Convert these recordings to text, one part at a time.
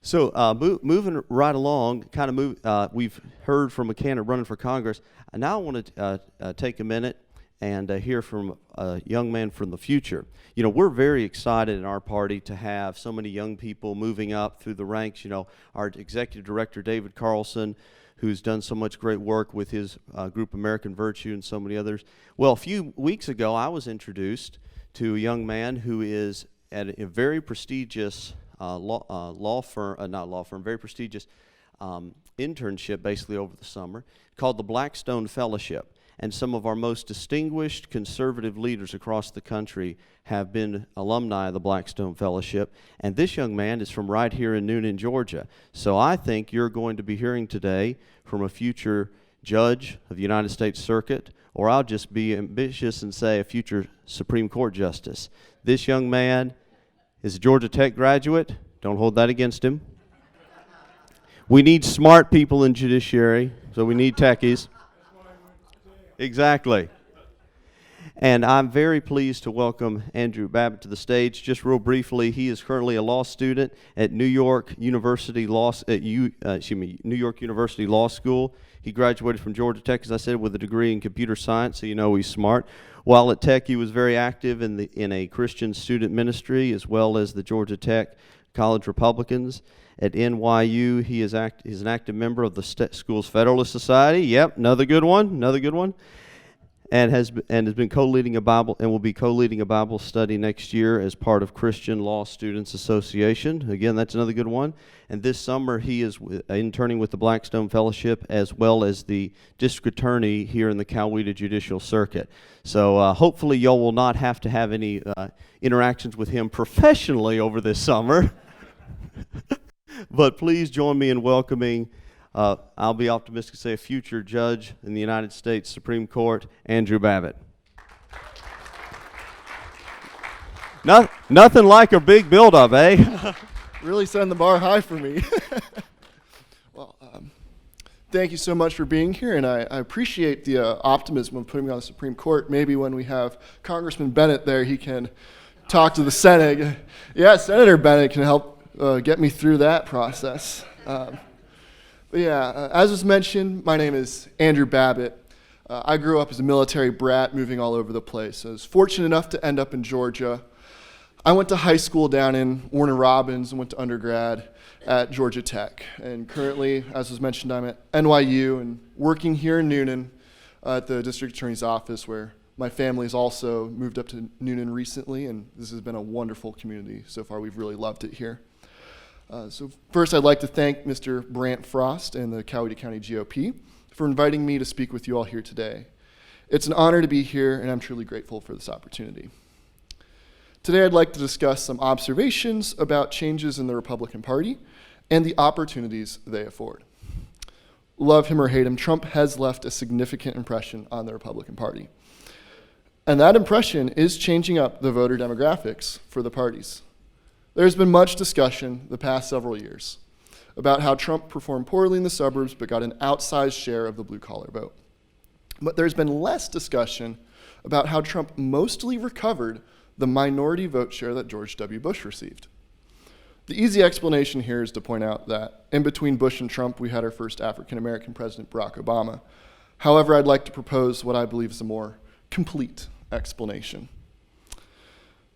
So moving right along, we've heard from a candidate running for Congress. And now I want to take a minute and hear from a young man from the future. You know, we're very excited in our party to have so many young people moving up through the ranks. You know, our executive director, David Carlson, who's done so much great work with his group American Virtue and so many others. Well, a few weeks ago, I was introduced to a young man who is at a very prestigious very prestigious internship basically over the summer called the Blackstone Fellowship. And some of our most distinguished conservative leaders across the country have been alumni of the Blackstone Fellowship. And this young man is from right here in Noonan, Georgia. So I think you're going to be hearing today from a future judge of the United States Circuit, or I'll just be ambitious and say a future Supreme Court justice. This young man is a Georgia Tech graduate. Don't hold that against him. We need smart people in judiciary, so we need techies. Exactly. And I'm very pleased to welcome Andrew Babbitt to the stage. Just real briefly, he is currently a law student at New York University Law School. He graduated from Georgia Tech, as I said, with a degree in computer science, so you know he's smart. While at Tech, he was very active in a Christian student ministry, as well as the Georgia Tech College Republicans. At NYU, he is an active member of the school's Federalist Society. Yep, another good one. And has been co-leading a Bible and will be co-leading a Bible study next year as part of Christian Law Students Association. Again, that's another good one. And this summer he is interning with the Blackstone Fellowship as well as the district attorney here in the Coweta Judicial Circuit. So hopefully y'all will not have to have any interactions with him professionally over this summer. But please join me in welcoming, I'll be optimistic to say, a future judge in the United States Supreme Court, Andrew Babbitt. Nothing like a big build-up, eh? Really setting the bar high for me. Well, thank you so much for being here, and I appreciate the optimism of putting me on the Supreme Court. Maybe when we have Congressman Bennett there, he can talk to the Senate. Yeah, Senator Bennett can help get me through that process. As was mentioned, my name is Andrew Babbitt. I grew up as a military brat, moving all over the place. I was fortunate enough to end up in Georgia. I went to high school down in Warner Robins and went to undergrad at Georgia Tech. And currently, as was mentioned, I'm at NYU and working here in Noonan at the district attorney's office, where my family's also moved up to Noonan recently, and this has been a wonderful community so far. We've really loved it here. So first, I'd like to thank Mr. Brant Frost and the Coweta County GOP for inviting me to speak with you all here today. It's an honor to be here, and I'm truly grateful for this opportunity. Today, I'd like to discuss some observations about changes in the Republican Party and the opportunities they afford. Love him or hate him, Trump has left a significant impression on the Republican Party. And that impression is changing up the voter demographics for the parties. There's been much discussion the past several years about how Trump performed poorly in the suburbs but got an outsized share of the blue-collar vote. But there's been less discussion about how Trump mostly recovered the minority vote share that George W. Bush received. The easy explanation here is to point out that in between Bush and Trump, we had our first African-American president, Barack Obama. However, I'd like to propose what I believe is a more complete explanation.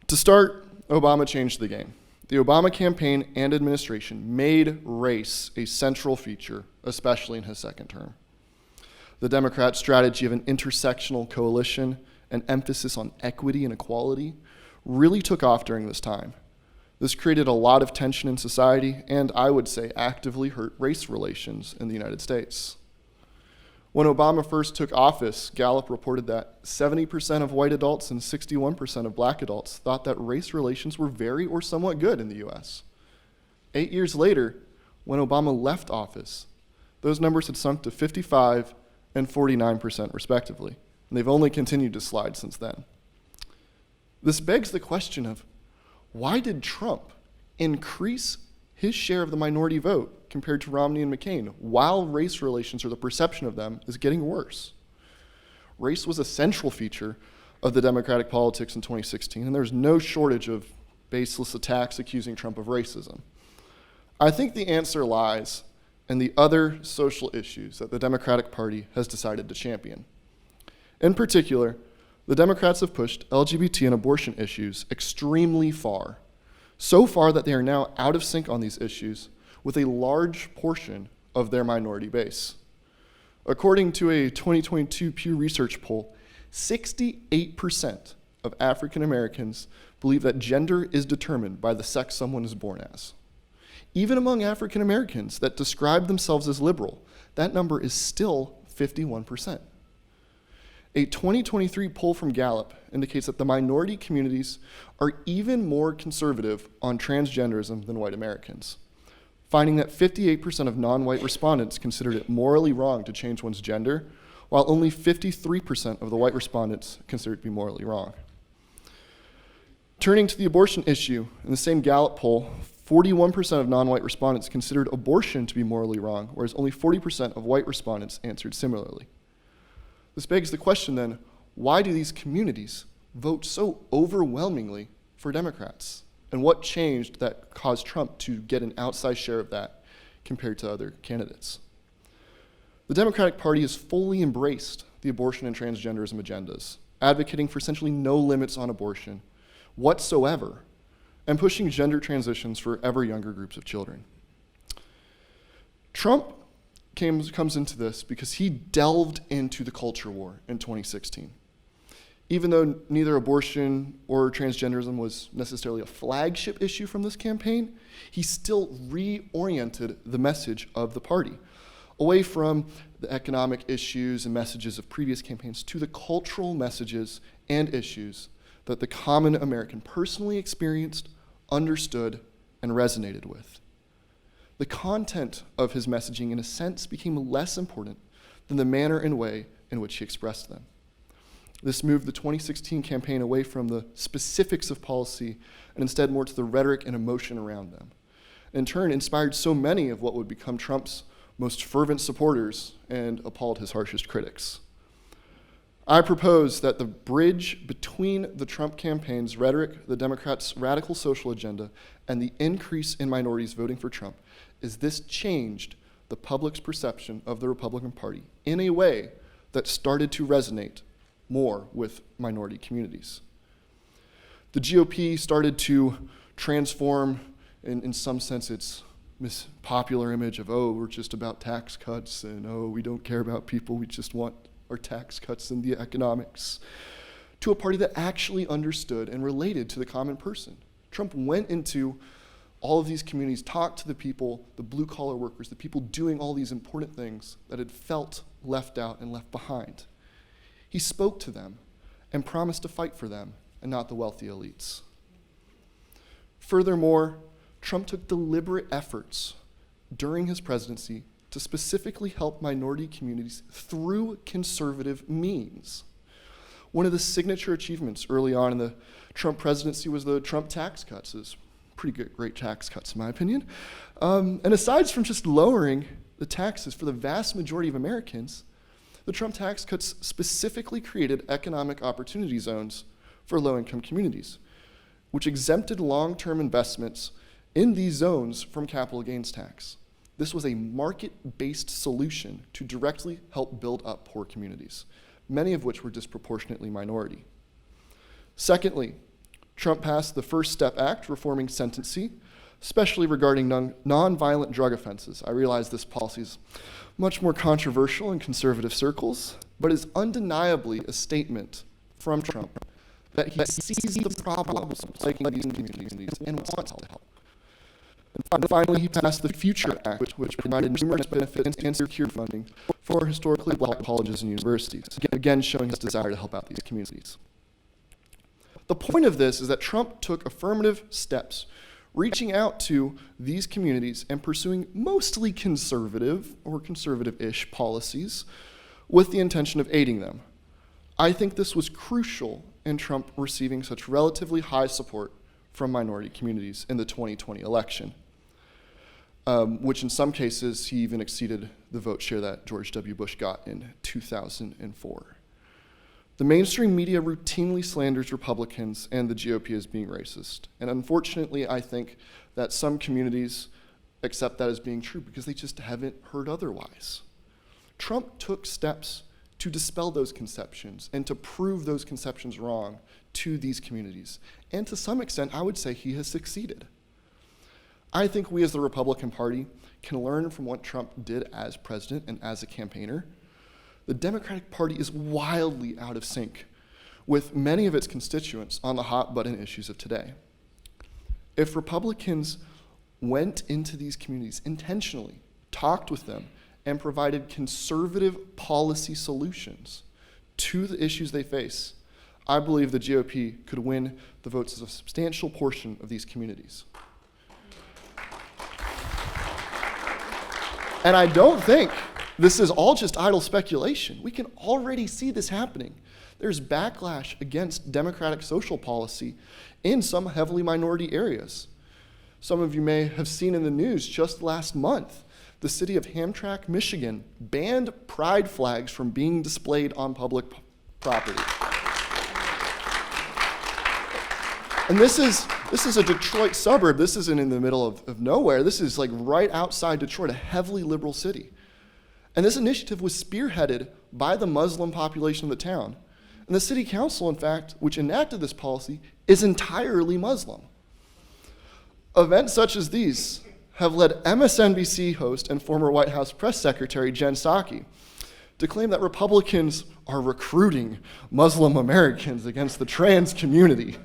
To start, Obama changed the game. The Obama campaign and administration made race a central feature, especially in his second term. The Democrat strategy of an intersectional coalition and emphasis on equity and equality really took off during this time. This created a lot of tension in society and, I would say, actively hurt race relations in the United States. When Obama first took office, Gallup reported that 70% of white adults and 61% of black adults thought that race relations were very or somewhat good in the US. 8 years later, when Obama left office, those numbers had sunk to 55 and 49% respectively, and they've only continued to slide since then. This begs the question of, why did Trump increase his share of the minority vote compared to Romney and McCain, while race relations, or the perception of them, is getting worse? Race was a central feature of the Democratic politics in 2016, and there's no shortage of baseless attacks accusing Trump of racism. I think the answer lies in the other social issues that the Democratic Party has decided to champion. In particular, the Democrats have pushed LGBT and abortion issues extremely far, so far that they are now out of sync on these issues with a large portion of their minority base. According to a 2022 Pew Research poll, 68% of African Americans believe that gender is determined by the sex someone is born as. Even among African Americans that describe themselves as liberal, that number is still 51%. A 2023 poll from Gallup indicates that the minority communities are even more conservative on transgenderism than white Americans, finding that 58% of non-white respondents considered it morally wrong to change one's gender, while only 53% of the white respondents considered it to be morally wrong. Turning to the abortion issue, in the same Gallup poll, 41% of non-white respondents considered abortion to be morally wrong, whereas only 40% of white respondents answered similarly. This begs the question then, why do these communities vote so overwhelmingly for Democrats? And what changed that caused Trump to get an outsized share of that compared to other candidates? The Democratic Party has fully embraced the abortion and transgenderism agendas, advocating for essentially no limits on abortion whatsoever, and pushing gender transitions for ever younger groups of children. Trump comes into this because he delved into the culture war in 2016. Even though neither abortion or transgenderism was necessarily a flagship issue from this campaign, he still reoriented the message of the party away from the economic issues and messages of previous campaigns to the cultural messages and issues that the common American personally experienced, understood, and resonated with. The content of his messaging, in a sense, became less important than the manner and way in which he expressed them. This moved the 2016 campaign away from the specifics of policy and instead more to the rhetoric and emotion around them. In turn, inspired so many of what would become Trump's most fervent supporters and appalled his harshest critics. I propose that the bridge between the Trump campaign's rhetoric, the Democrats' radical social agenda, and the increase in minorities voting for Trump is this changed the public's perception of the Republican Party in a way that started to resonate more with minority communities. The GOP started to transform, in some sense, its popular image of, oh, we're just about tax cuts, and oh, we don't care about people, we just want our tax cuts and the economics, to a party that actually understood and related to the common person. Trump went into all of these communities, talked to the people, the blue-collar workers, the people doing all these important things that had felt left out and left behind. He spoke to them and promised to fight for them and not the wealthy elites. Furthermore, Trump took deliberate efforts during his presidency to specifically help minority communities through conservative means. One of the signature achievements early on in the Trump presidency was the Trump tax cuts. It was pretty great tax cuts, in my opinion. And aside from just lowering the taxes for the vast majority of Americans, the Trump tax cuts specifically created economic opportunity zones for low-income communities, which exempted long-term investments in these zones from capital gains tax. This was a market-based solution to directly help build up poor communities, many of which were disproportionately minority. Secondly, Trump passed the First Step Act reforming sentencing, especially regarding nonviolent drug offenses. I realize this policy is much more controversial in conservative circles, but is undeniably a statement from Trump that he sees the problems plaguing these communities and wants to help. And finally, he passed the Future Act, which provided numerous benefits and secured funding for historically black colleges and universities, again showing his desire to help out these communities. The point of this is that Trump took affirmative steps, reaching out to these communities and pursuing mostly conservative or conservative-ish policies with the intention of aiding them. I think this was crucial in Trump receiving such relatively high support from minority communities in the 2020 election, which in some cases he even exceeded the vote share that George W. Bush got in 2004. The mainstream media routinely slanders Republicans and the GOP as being racist, and unfortunately I think that some communities accept that as being true because they just haven't heard otherwise. Trump took steps to dispel those conceptions and to prove those conceptions wrong to these communities. And to some extent, I would say he has succeeded. I think we as the Republican Party can learn from what Trump did as president and as a campaigner. The Democratic Party is wildly out of sync with many of its constituents on the hot button issues of today. If Republicans went into these communities intentionally, talked with them, and provided conservative policy solutions to the issues they face, I believe the GOP could win the votes of a substantial portion of these communities. And I don't think this is all just idle speculation. We can already see this happening. There's backlash against democratic social policy in some heavily minority areas. Some of you may have seen in the news just last month, the city of Hamtramck, Michigan, banned pride flags from being displayed on public property. And this is a Detroit suburb. This isn't in the middle of nowhere. This is like right outside Detroit, a heavily liberal city. And this initiative was spearheaded by the Muslim population of the town. And the city council, in fact, which enacted this policy, is entirely Muslim. Events such as these have led MSNBC host and former White House press secretary Jen Psaki to claim that Republicans are recruiting Muslim Americans against the trans community.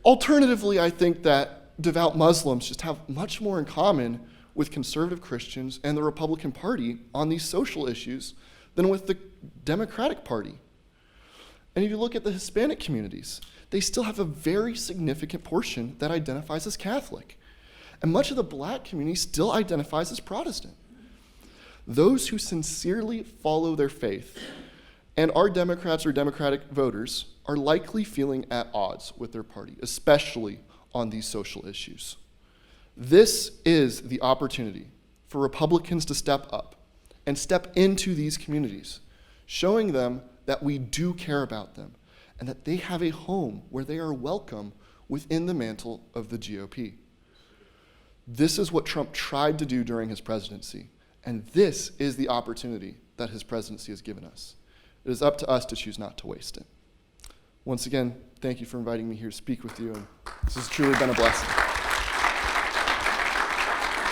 Alternatively, I think that devout Muslims just have much more in common with conservative Christians and the Republican Party on these social issues than with the Democratic Party. And if you look at the Hispanic communities, they still have a very significant portion that identifies as Catholic. And much of the Black community still identifies as Protestant. Those who sincerely follow their faith and are Democrats or Democratic voters are likely feeling at odds with their party, especially on these social issues. This is the opportunity for Republicans to step up and step into these communities, showing them that we do care about them and that they have a home where they are welcome within the mantle of the GOP. This is what Trump tried to do during his presidency, and this is the opportunity that his presidency has given us. It is up to us to choose not to waste it. Once again, thank you for inviting me here to speak with you, and this has truly been a blessing.